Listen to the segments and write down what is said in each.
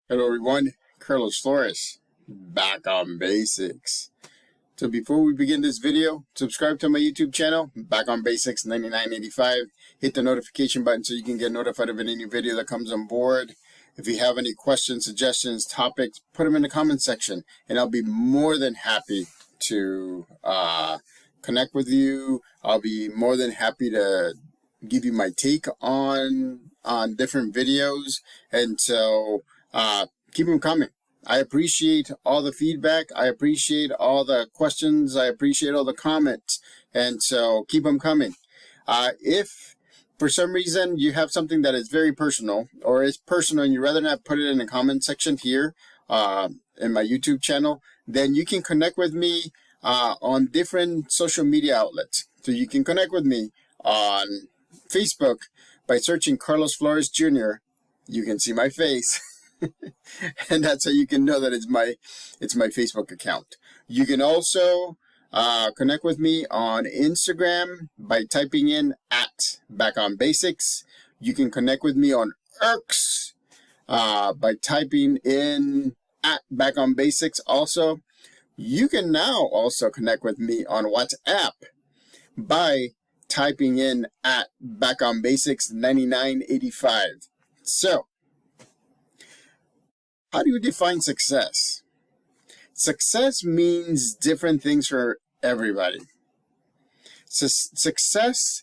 Hello everyone, Carlos Flores, back on basics. So before we begin this video, subscribe to my YouTube channel, Back on Basics 9985. Hit the notification button so you can get notified of any new video that comes on board. If you have any questions, suggestions, topics, put them in the comment section, and I'll be more than happy to connect with you. I'll be more than happy to give you my take on different videos, and so keep them coming. I appreciate all the feedback. I appreciate all the questions. I appreciate all the comments. And so keep them coming. If for some reason you have something that is very personal or is personal and you'd rather not put it in the comment section here in my YouTube channel, then you can connect with me on different social media outlets. So you can connect with me on Facebook by searching Carlos Flores Jr. You can see my face. And that's how you can know that it's my Facebook account. You can also connect with me on Instagram by typing in @BackOnBasics. You can connect with me on X by typing in @BackOnBasics also. You can now also connect with me on WhatsApp by typing in @BackOnBasics 9985. So, how do you define success? Success means different things for everybody. Success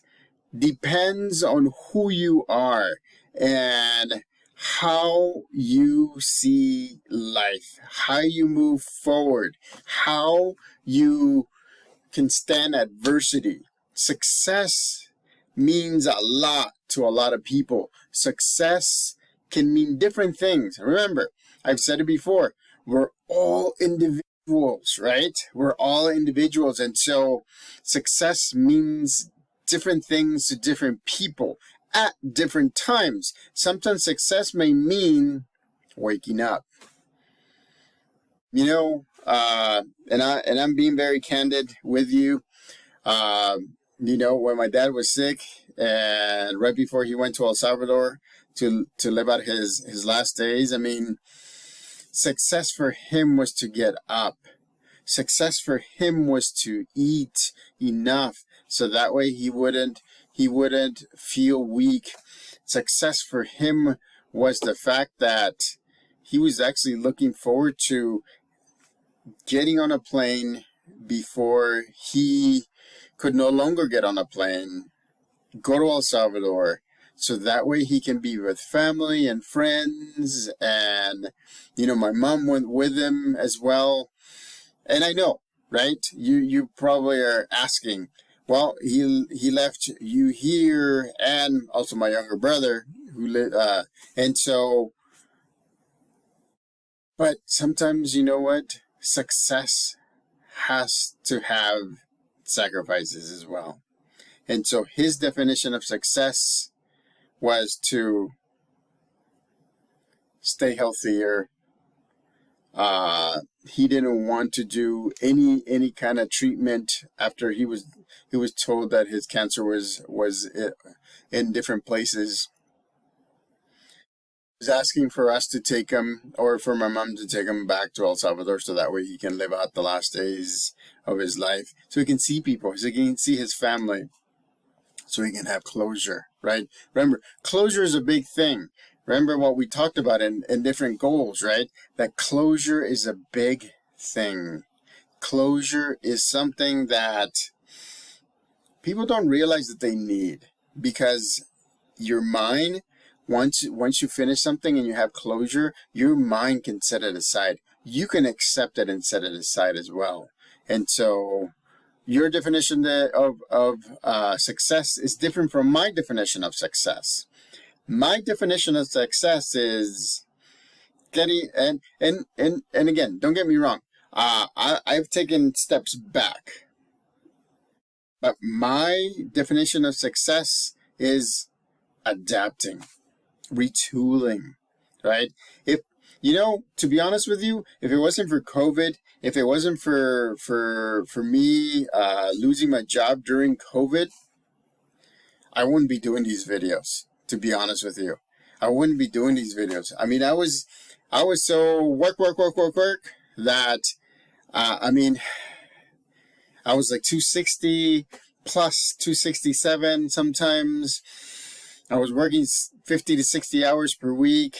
depends on who you are and how you see life, how you move forward, how you can stand adversity. Success means a lot to a lot of people. Success can mean different things. Remember, I've said it before, we're all individuals, right? We're all individuals, and so success means different things to different people at different times. Sometimes success may mean waking up. You know, and I'm being very candid with you. You know, when my dad was sick and right before he went to El Salvador to live out his last days, I mean, success for him was to get up. Success for him was to eat enough so that way he wouldn't feel weak. Success for him was the fact that he was actually looking forward to getting on a plane before he could no longer get on a plane, go to El Salvador, so that way he can be with family and friends. And, you know, my mom went with him as well. And I know, right? You probably are asking, well, he left you here and also my younger brother who lived, and so, but sometimes, you know what? Success has to have sacrifices as well. And so his definition of success was to stay healthier. He didn't want to do any kind of treatment after he was told that his cancer was in different places. He was asking for us to take him, or for my mom to take him back to El Salvador so that way he can live out the last days of his life, so he can see people, so he can see his family, so he can have closure, right? Remember, closure is a big thing. Remember what we talked about in different goals, right? That closure is a big thing. Closure is something that people don't realize that they need, because your mind, once you finish something and you have closure, your mind can set it aside. You can accept it and set it aside as well. And so your definition of success is different from my definition of success. My definition of success is getting, and again, don't get me wrong, I've taken steps back, but my definition of success is adapting, retooling, right? If, you know, to be honest with you, if it wasn't for COVID, if it wasn't for me losing my job during COVID, I wouldn't be doing these videos, to be honest with you. I wouldn't be doing these videos. I mean, I was I was so work that, I mean, I was like 260 plus 267 sometimes. I was working 50 to 60 hours per week.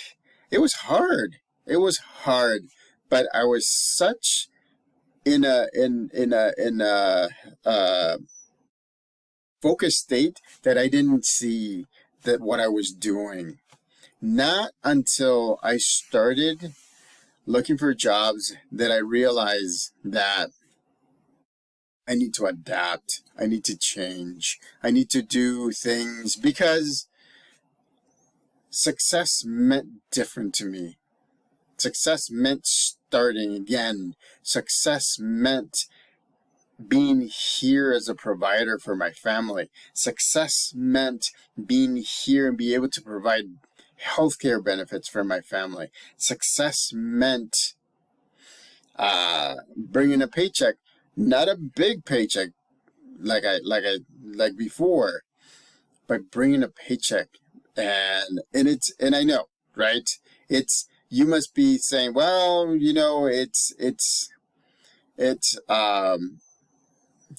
It was hard. It was hard, but I was such in a focused state that I didn't see that what I was doing. Not until I started looking for jobs that I realized that I need to adapt. I need to change. I need to do things because success meant different to me. Success meant starting again. Success meant being here as a provider for my family. Success meant being here and be able to provide healthcare benefits for my family. Success meant bringing a paycheck, not a big paycheck like before, but bringing a paycheck. And I know, right? It's, you must be saying, well, you know, it's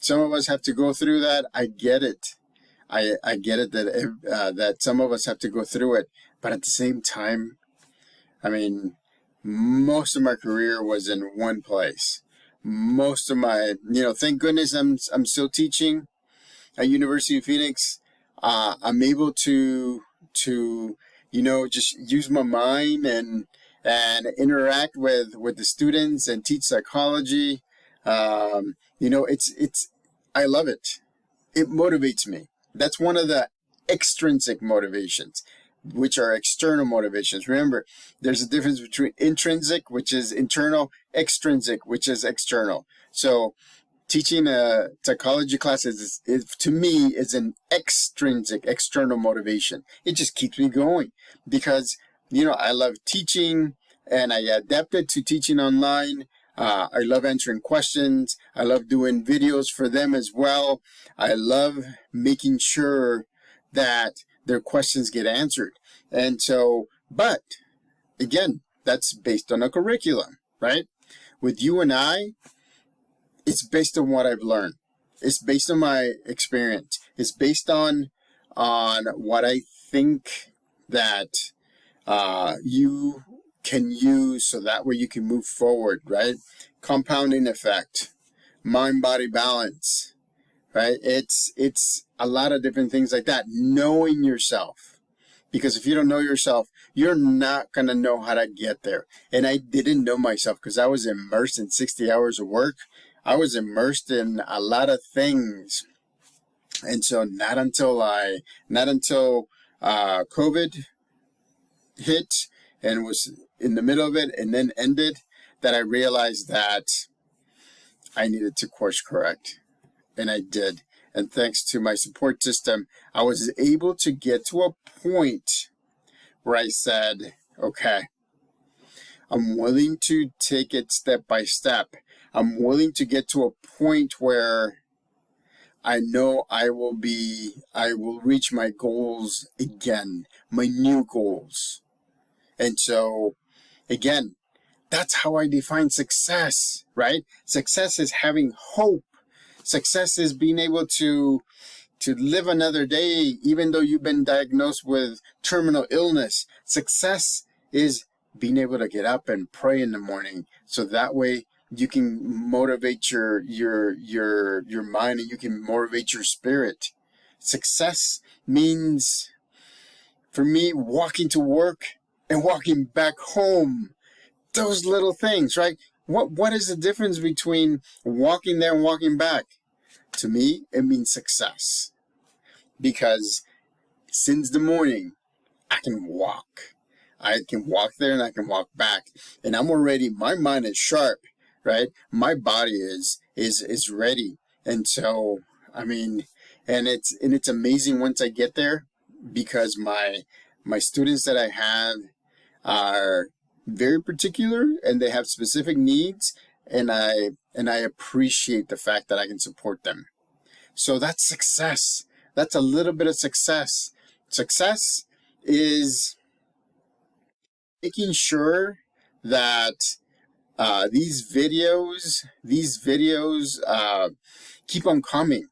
some of us have to go through that. I get it. I get it that some of us have to go through it, but at the same time, I mean, most of my career was in one place. Most of my, thank goodness I'm still teaching at University of Phoenix. I'm able to just use my mind and interact with the students and teach psychology. It's I love it. It motivates me. That's one of the extrinsic motivations, which are external motivations. Remember, there's a difference between intrinsic, which is internal, extrinsic, which is external. So teaching a psychology class is to me is an extrinsic, external motivation. It just keeps me going because, I love teaching and I adapted to teaching online. I love answering questions. I love doing videos for them as well. I love making sure that their questions get answered. And so, but again, that's based on a curriculum, right? With you and I, it's based on what I've learned. It's based on my experience. It's based on what I think that you can use so that way you can move forward, right? Compounding effect, mind-body balance, right? It's a lot of different things like that. Knowing yourself. Because if you don't know yourself, you're not going to know how to get there. And I didn't know myself because I was immersed in 60 hours of work. I was immersed in a lot of things. And so not until COVID hit and was in the middle of it and then ended that I realized that I needed to course correct. And I did. And thanks to my support system, I was able to get to a point where I said, okay, I'm willing to take it step by step. I'm willing to get to a point where I know I will reach my goals again, my new goals. And so, again, that's how I define success, right? Success is having hope. Success is being able to live another day, even though you've been diagnosed with terminal illness. Success is being able to get up and pray in the morning, so that way you can motivate your mind and you can motivate your spirit. Success means, for me, walking to work and walking back home. Those little things, right? What is the difference between walking there and walking back? To me, it means success. Because since the morning, I can walk. I can walk there and I can walk back. And I'm already, my mind is sharp, right? My body is ready. And so, I mean, and it's amazing once I get there, because my students that I have are very particular and they have specific needs, and I appreciate the fact that I can support them. So that's success. That's a little bit of success. Success is making sure that these videos keep on coming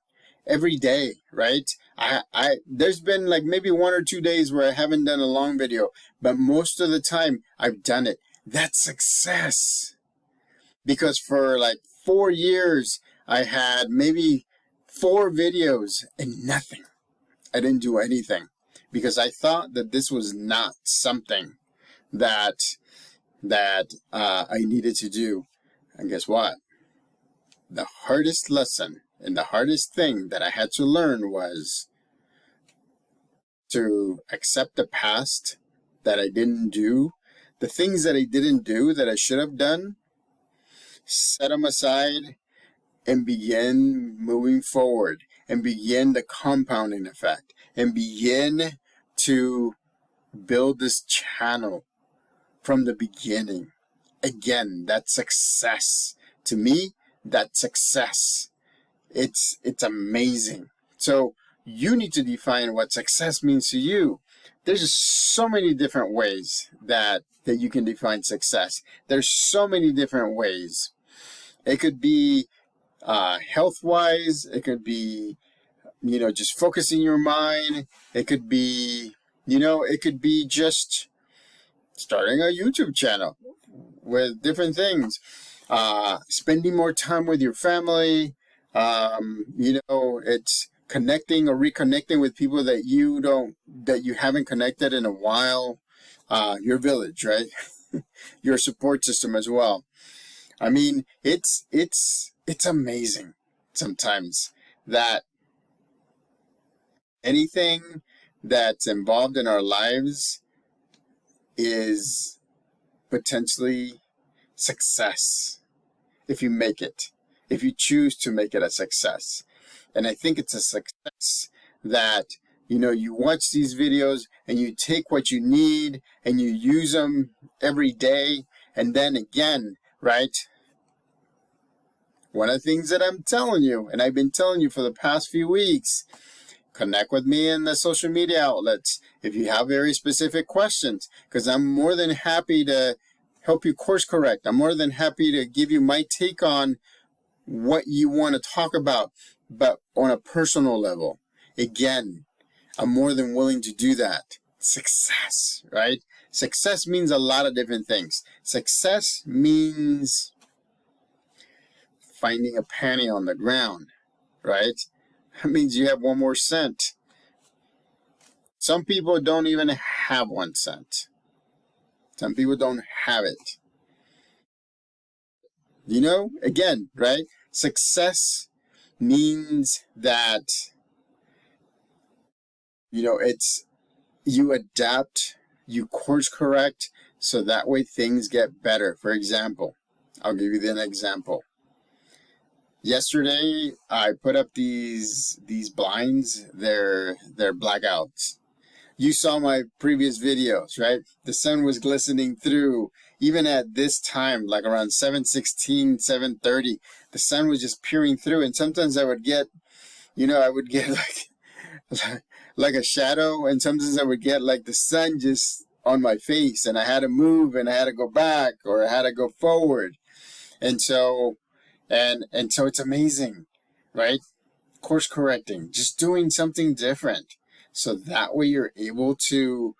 every day, right? There's been like maybe 1 or 2 days where I haven't done a long video, but most of the time I've done it. That's success. Because for like 4 years, I had maybe 4 videos and nothing. I didn't do anything because I thought that this was not something that I needed to do. And guess what? The hardest lesson and the hardest thing that I had to learn was to accept the past that I didn't do, the things that I didn't do that I should have done, set them aside, and begin moving forward, and begin the compounding effect, and begin to build this channel from the beginning. Again, that's success. To me, that's success. It's amazing. So you need to define what success means to you. There's just so many different ways that you can define success. There's so many different ways. It could be health-wise. It could be, just focusing your mind. It could be, it could be just starting a YouTube channel with different things. Spending more time with your family. It's connecting or reconnecting with people that you haven't connected in a while. Your village, right? Your support system as well. I mean, it's amazing sometimes that anything that's involved in our lives is potentially success if you make it, if you choose to make it a success. And I think it's a success that, you watch these videos and you take what you need and you use them every day. And then again, right? One of the things that I'm telling you, and I've been telling you for the past few weeks, connect with me in the social media outlets if you have very specific questions, because I'm more than happy to help you course correct. I'm more than happy to give you my take on what you want to talk about, but on a personal level. Again, I'm more than willing to do that. Success, right? Success means a lot of different things. Success means finding a penny on the ground, right? That means you have 1 more cent. Some people don't even have 1 cent. Some people don't have it. Again, right? Success means that, it's you adapt, you course correct, so that way things get better. For example, I'll give you an example. Yesterday, I put up these blinds. They're blackouts. You saw my previous videos, right? The sun was glistening through. Even at this time, like around 7:16, 7:30, the sun was just peering through. And sometimes I would get, like a shadow. And sometimes I would get like the sun just on my face. And I had to move and I had to go back or I had to go forward. And so it's amazing, right? Course correcting, just doing something different. So that way you're able to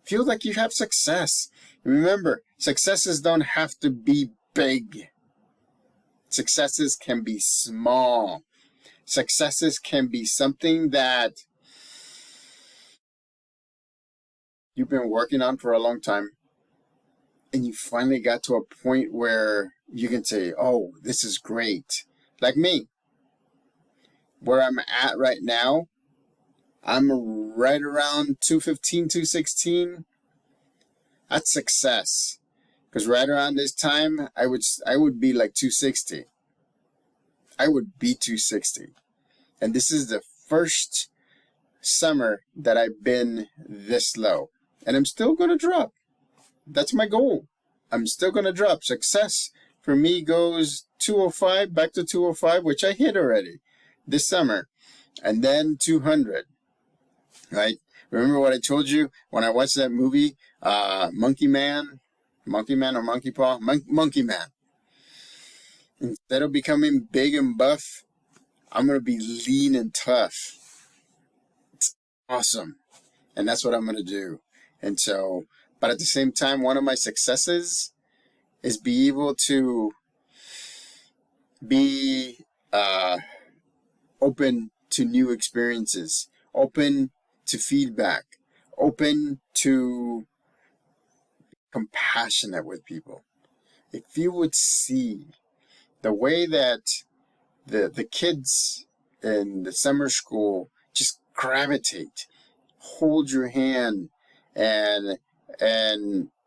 feel like you have success. Remember, successes don't have to be big. Successes can be small. Successes can be something that you've been working on for a long time. And you finally got to a point where you can say, oh, this is great. Like me, where I'm at right now, I'm right around 215, 216. That's success. Because right around this time, I would be like 260. I would be 260. And this is the first summer that I've been this low. And I'm still going to drop. That's my goal. I'm still going to drop. Success for me goes 205, back to 205, which I hit already this summer. And then 200, right? Remember what I told you when I watched that movie, Monkey Man? Monkey man or monkey paw? Monkey man. Instead of becoming big and buff, I'm going to be lean and tough. It's awesome. And that's what I'm going to do. And so, but at the same time, one of my successes is be able to be open to new experiences, open to feedback, open to compassionate with people. If you would see the way that the kids in the summer school just gravitate, hold your hand, and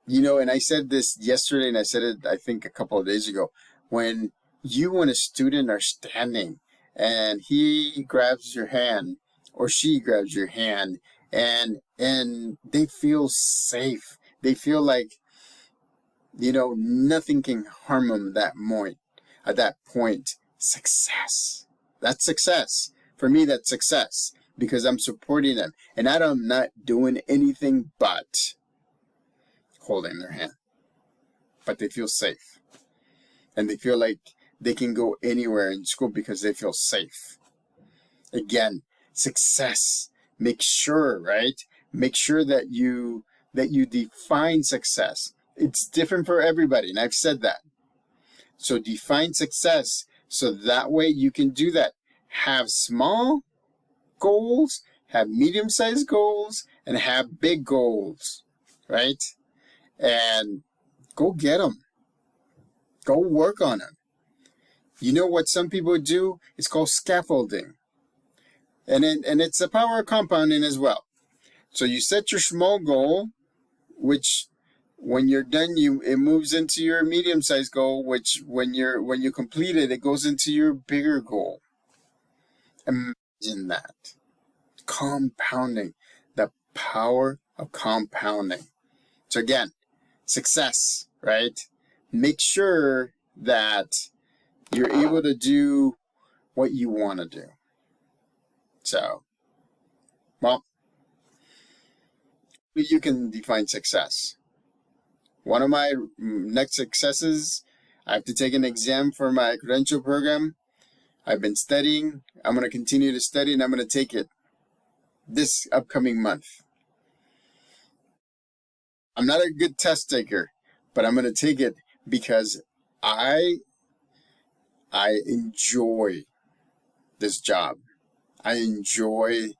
you know, and I said this yesterday, and I said it I think a couple of days ago, when you and a student are standing and he grabs your hand or she grabs your hand, and they feel safe, they feel like, you know, nothing can harm them at that point. Success. That's success. For me, that's success, because I'm supporting them and I'm not doing anything but holding their hand. But they feel safe. And they feel like they can go anywhere in school because they feel safe. Again, success. Make sure, right? Make sure that you define success. It's different for everybody, and I've said that. So define success so that way you can do that. Have small goals, have medium-sized goals, and have big goals, right? And go get them. Go work on them. You know what some people do? It's called scaffolding. And it's the power of compounding as well. So you set your small goal, which when you're done, it moves into your medium-sized goal, which when you complete it, it goes into your bigger goal. Imagine that. Compounding. The power of compounding. So again, success, right? Make sure that you're able to do what you want to do. So, well, you can define success. One of my next successes, I have to take an exam for my credential program. I've been studying. I'm going to continue to study, and I'm going to take it this upcoming month. I'm not a good test taker, but I'm going to take it because I enjoy this job. I enjoy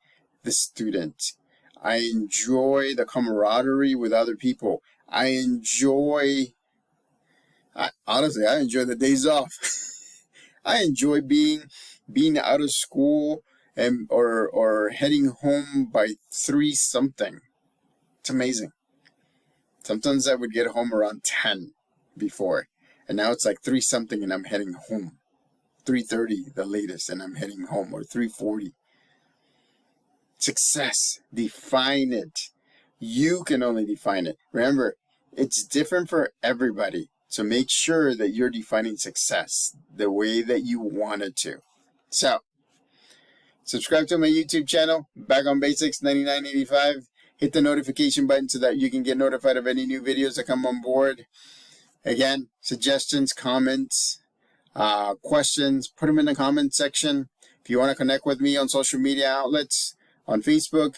the student. I enjoy the camaraderie with other people. Honestly, I enjoy the days off. I enjoy being out of school or heading home by 3 something. It's amazing. Sometimes I would get home around 10 before, and now it's like 3 something and I'm heading home. 3:30 the latest and I'm heading home, or 3:40. Success. Define it. You can only define it. Remember, it's different for everybody. So make sure that you're defining success the way that you want it to. So, subscribe to my YouTube channel, Back on Basics 9985. Hit the notification button so that you can get notified of any new videos that come on board. Again, suggestions, comments, questions, put them in the comment section. If you want to connect with me on social media outlets, on Facebook,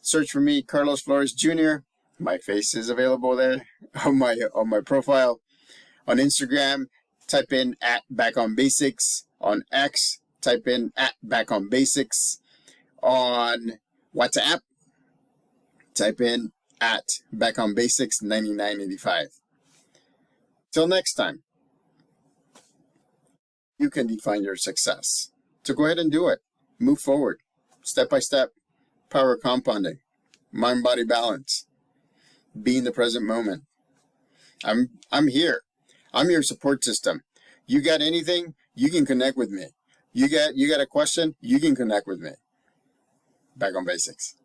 search for me, Carlos Flores Jr. My face is available there on my profile. On Instagram, type in @BackOnBasics. On X, type in @BackOnBasics. On WhatsApp, type in @BackOnBasics 9985. Till next time, you can define your success. So go ahead and do it. Move forward, step by step. Power compounding, mind-body balance, be in the present moment. I'm here. I'm your support system. You got anything, you can connect with me. You got a question, you can connect with me. Back on Basics.